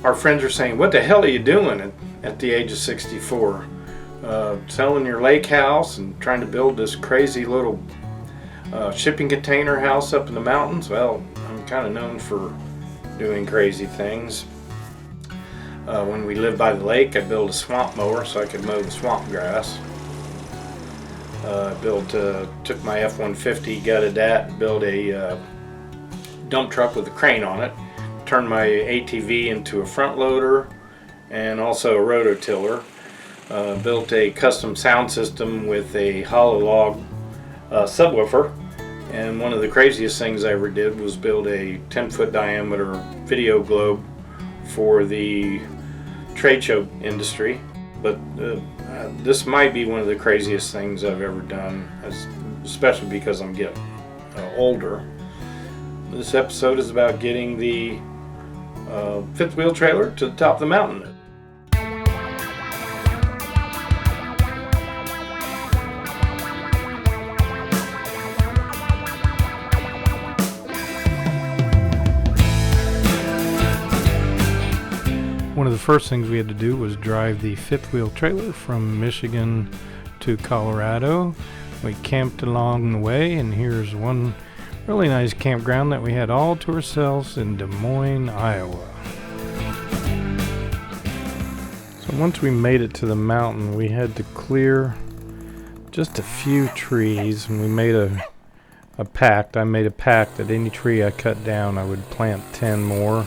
our friends are saying, what the hell are you doing at the age of 64? Selling your lake house and trying to build this crazy little shipping container house up in the mountains? Well, I'm kind of known for doing crazy things. When we lived by the lake, I built a swamp mower so I could mow the swamp grass. Took my F-150, gutted that, built a dump truck with a crane on it, turned my ATV into a front loader and also a rototiller. Built a custom sound system with a hollow log subwoofer. And one of the craziest things I ever did was build a 10-foot diameter video globe for the trade show industry. But this might be one of the craziest things I've ever done, especially because I'm getting older. This episode is about getting the fifth wheel trailer to the top of the mountain. One of the first things we had to do was drive the fifth wheel trailer from Michigan to Colorado. We camped along the way, and here's one really nice campground that we had all to ourselves in Des Moines, Iowa. So once we made it to the mountain, we had to clear just a few trees, and we made a pact. I made a pact that any tree I cut down, I would plant 10 more,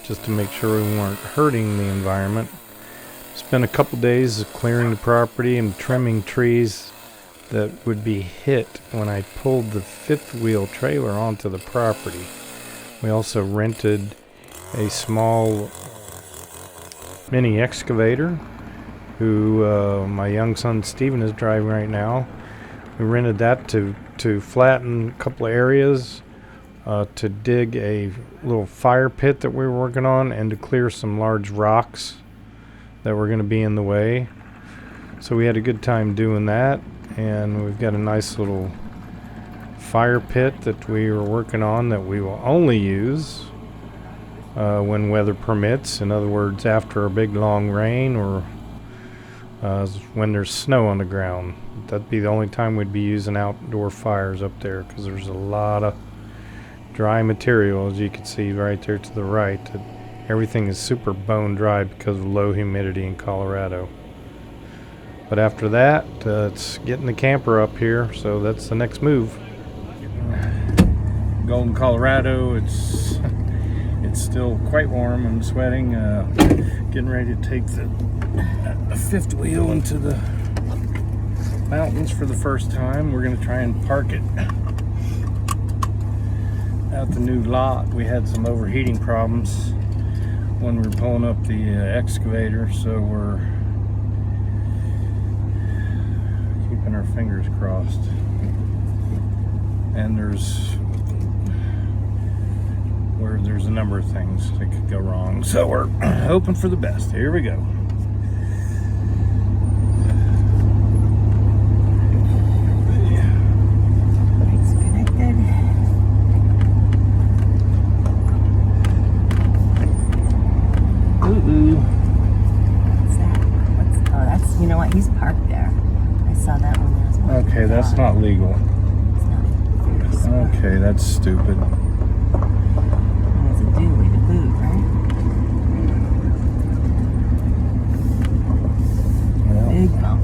just to make sure we weren't hurting the environment. Spent a couple days clearing the property and trimming trees that would be hit when I pulled the fifth wheel trailer onto the property. We also rented a small mini excavator who my young son Steven is driving right now. We rented that to flatten a couple of areas, to dig a little fire pit that we were working on, and to clear some large rocks that were going to be in the way. So we had a good time doing that, and we've got a nice little fire pit that we were working on that we will only use when weather permits. In other words, after a big long rain or when there's snow on the ground. That'd be the only time we'd be using outdoor fires up there, because there's a lot of dry material, as you can see right there to the right. Everything is super bone dry because of low humidity in Colorado. But after that, it's getting the camper up here, so that's the next move. Golden, Colorado, it's still quite warm. I'm sweating. Getting ready to take the fifth wheel into the mountains for the first time. We're going to try and park it at the new lot. We had some overheating problems when we were pulling up the excavator, so we're keeping our fingers crossed. And there's a number of things that could go wrong, so we're hoping for the best. Here we go. He's parked there. I saw that one there as well. Okay, that's not legal. It's not. Okay, that's stupid. What does it do? Leave it move, right? Well, big bump.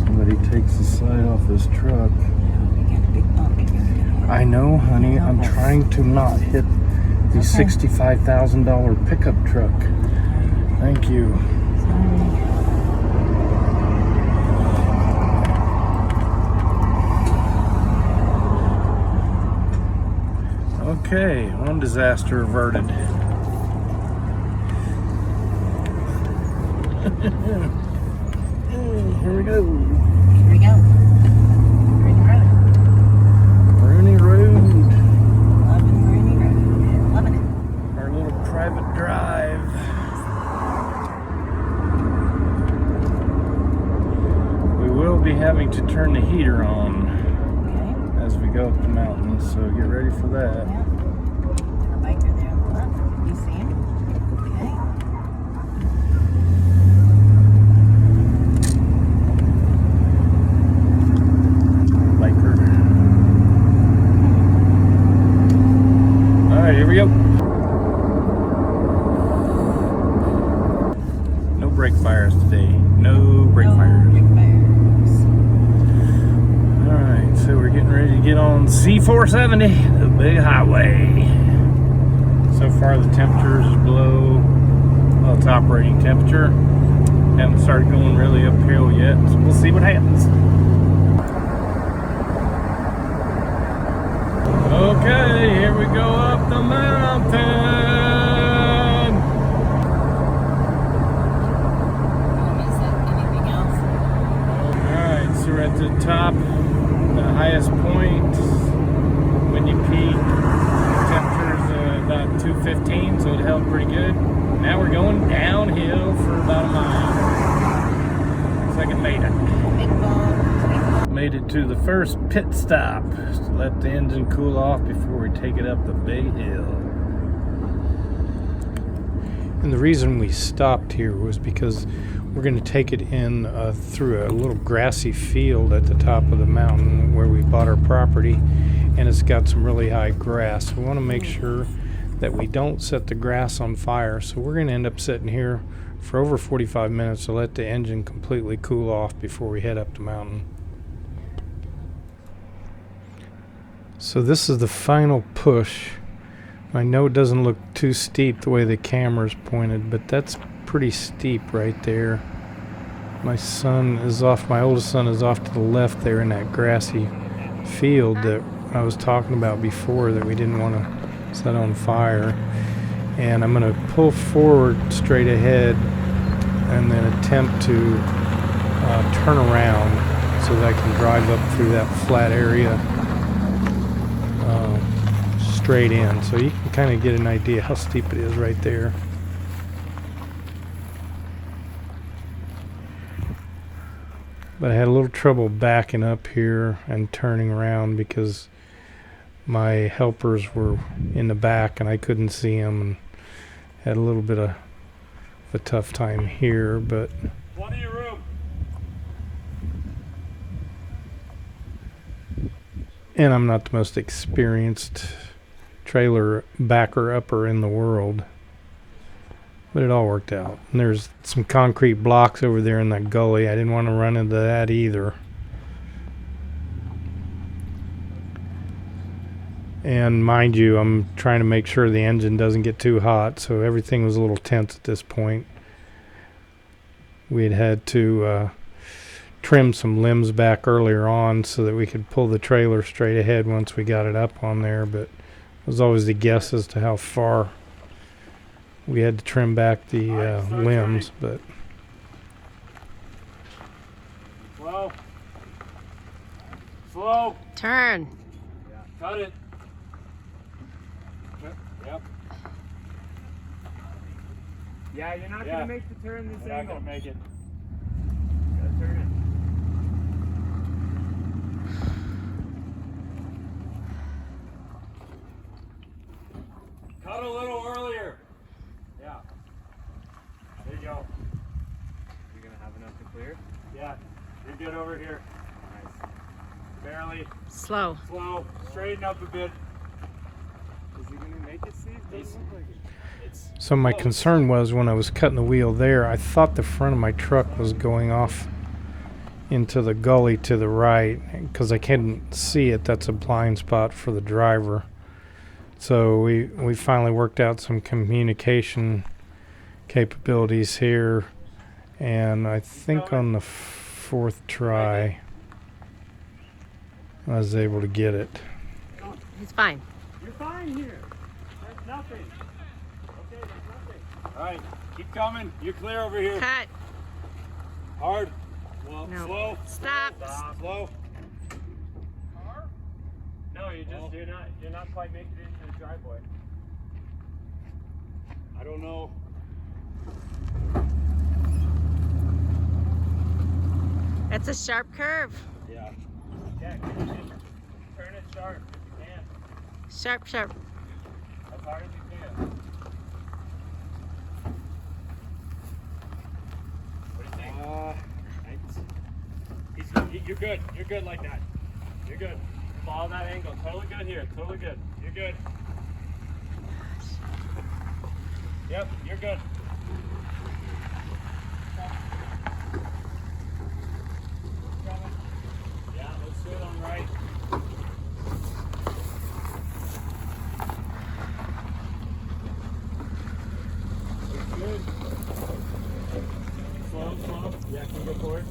Somebody takes the side off this truck. Yeah, we got a big bump. I know, honey. I'm trying to not hit the $65,000 pickup truck. Thank you. Sorry. Okay, one disaster averted. Here we go. Here we go. Rooney Road. Rooney Road. Loving Rooney Road. Loving it. Our little private drive. We will be having to turn the heater on as we go up the mountain, so get ready for that. Yeah. A biker there on the left. You see him? here we go. No brake fires today. No brake fires. Alright, so we're getting ready to get on C470, the big highway. So far the temperature is below, well, it's operating temperature. Haven't started going really uphill yet, so we'll see what happens. Okay, here we go up the mountain. Alright, so we're at the top, the highest point. When you peak, the temperature's about 215, so it held pretty good. Now we're going downhill for about a mile. Looks like it made it. Made it to the first pit stop to let the engine cool off before we take it up the big hill. And the reason we stopped here was because we're going to take it in through a little grassy field at the top of the mountain where we bought our property, and it's got some really high grass. We want to make sure that we don't set the grass on fire, so we're going to end up sitting here for over 45 minutes to let the engine completely cool off before we head up the mountain. So this is the final push. I know it doesn't look too steep the way the camera's pointed, but that's pretty steep right there. My oldest son is off to the left there in that grassy field that I was talking about before that we didn't want to set on fire. And I'm going to pull forward straight ahead and then attempt to turn around so that I can drive up through that flat area straight in, so you can kind of get an idea how steep it is right there. But I had a little trouble backing up here and turning around because my helpers were in the back and I couldn't see them, and had a little bit of a tough time here. But One in your room. and I'm not the most experienced trailer backer upper in the world, but it all worked out. And there's some concrete blocks over there in that gully. I didn't want to run into that either. And mind you, I'm trying to make sure the engine doesn't get too hot, so everything was a little tense at this point. We had to trim some limbs back earlier on so that we could pull the trailer straight ahead once we got it up on there, but it was always the guess as to how far we had to trim back the limbs. But Slow. Turn. Cut it. Yep. Yeah, you're not gonna make the turn this You're not angle. gonna make it. Gotta turn it. Cut a little earlier. Yeah. There you go. You're gonna have enough to clear. Yeah. You're good over here. Nice. Barely. Slow. Slow. Straighten up a bit. Is he gonna make it, Steve? Doesn't look like it. so my concern was when I was cutting the wheel there, I thought the front of my truck was going off into the gully to the right because I couldn't see it. That's a blind spot for the driver. So we finally worked out some communication capabilities here, and I think on the fourth try I was able to get it. It's fine. You're fine here. There's nothing. Okay, there's nothing. All right. Keep coming. You're clear over here. Cut. Hard. Well, No. slow. Stop. Slow. No, you're not quite making it into the driveway. I don't know. That's a sharp curve. Yeah. Yeah, turn it sharp if you can. Sharp, sharp. As hard as you can. What do you think? You're good. You're good like that. You're good. Follow that angle. Totally good here. Totally good. You're good. Yep, you're good. Yeah, let's do it on right. Looks good. Slow, slow. Yeah, can you go forward?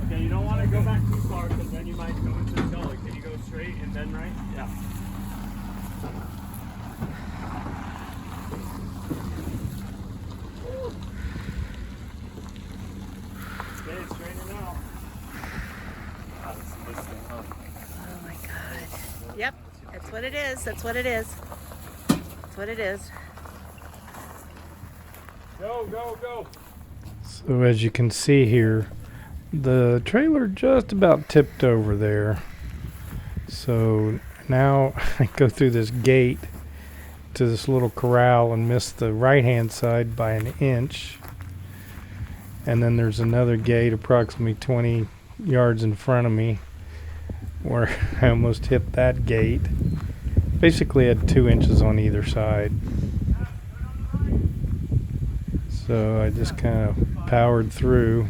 Okay, you don't want to go back too far because then you might go into the gully. Can you go straight and then right? Yeah. Stay straighten out. Oh my God. Yep, that's what it is. That's what it is. That's what it is. Go, go, go. So as you can see here, the trailer just about tipped over there. So now I go through this gate to this little corral and miss the right hand side by an inch. And then there's another gate approximately 20 yards in front of me where I almost hit that gate. Basically had 2 inches on either side. So I just kind of powered through.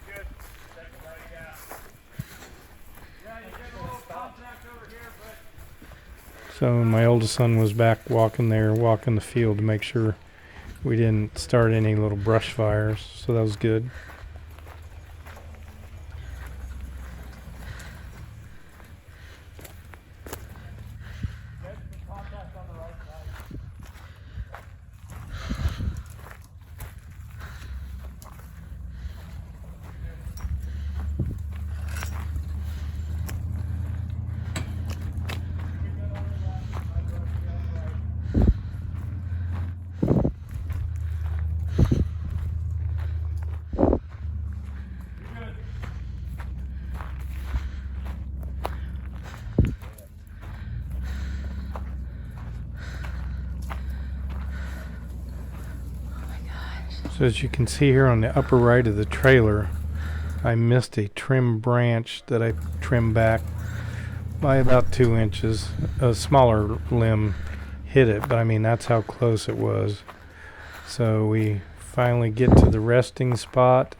Good. Second right, yeah. Yeah, you get a little contact over here, but So my oldest son was back walking the field to make sure we didn't start any little brush fires. So that was good. get some contact on the right side. So as you can see here on the upper right of the trailer, I missed a trim branch that I trimmed back by about 2 inches. A smaller limb hit it, but I mean that's how close it was. So we finally get to the resting spot,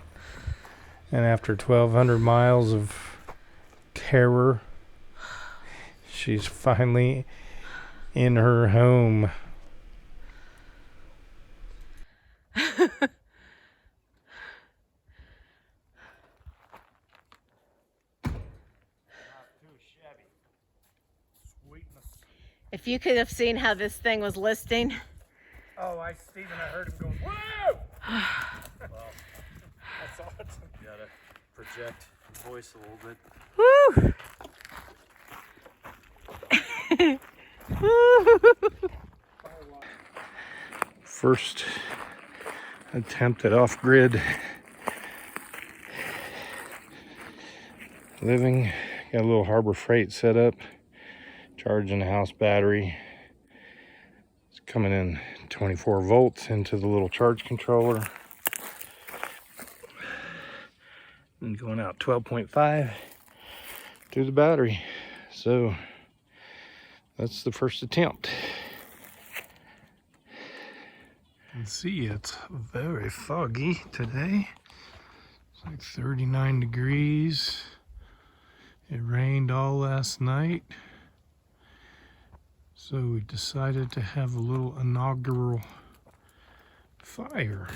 and after 1,200 miles of terror, she's finally in her home. Sweetness. If you could have seen how this thing was listing. Oh, Steven, I heard him going, whoa! Well, that's awesome. You gotta project your voice a little bit. First attempt at off-grid living. Got a little Harbor Freight set up, charging the house battery. It's coming in 24 volts into the little charge controller and going out 12.5 to the battery. So that's the first attempt. You can see it's very foggy today. It's like 39 degrees. It rained all last night. So we decided to have a little inaugural fire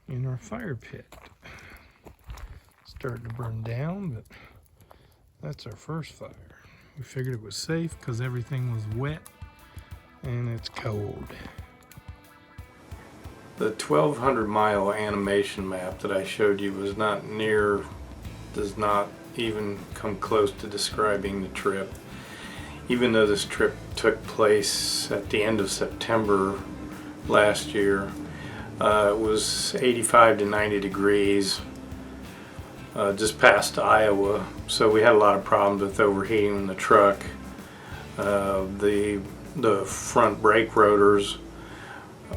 in our fire pit. It's starting to burn down, but that's our first fire. We figured it was safe because everything was wet and it's cold. The 1,200 mile animation map that I showed you was does not even come close to describing the trip. Even though this trip took place at the end of September last year, it was 85 to 90 degrees. just past Iowa. So we had a lot of problems with overheating in the truck. The front brake rotors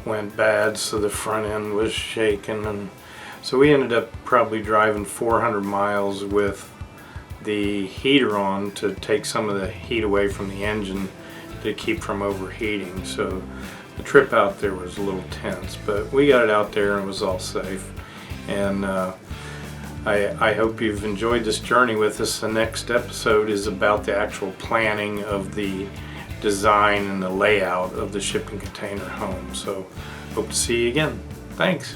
went bad, so the front end was shaking, and so we ended up probably driving 400 miles with the heater on to take some of the heat away from the engine to keep from overheating. So the trip out there was a little tense, but we got it out there and it was all safe. And I hope you've enjoyed this journey with us. The next episode is about the actual planning of the design and the layout of the shipping container home. So hope to see you again. Thanks.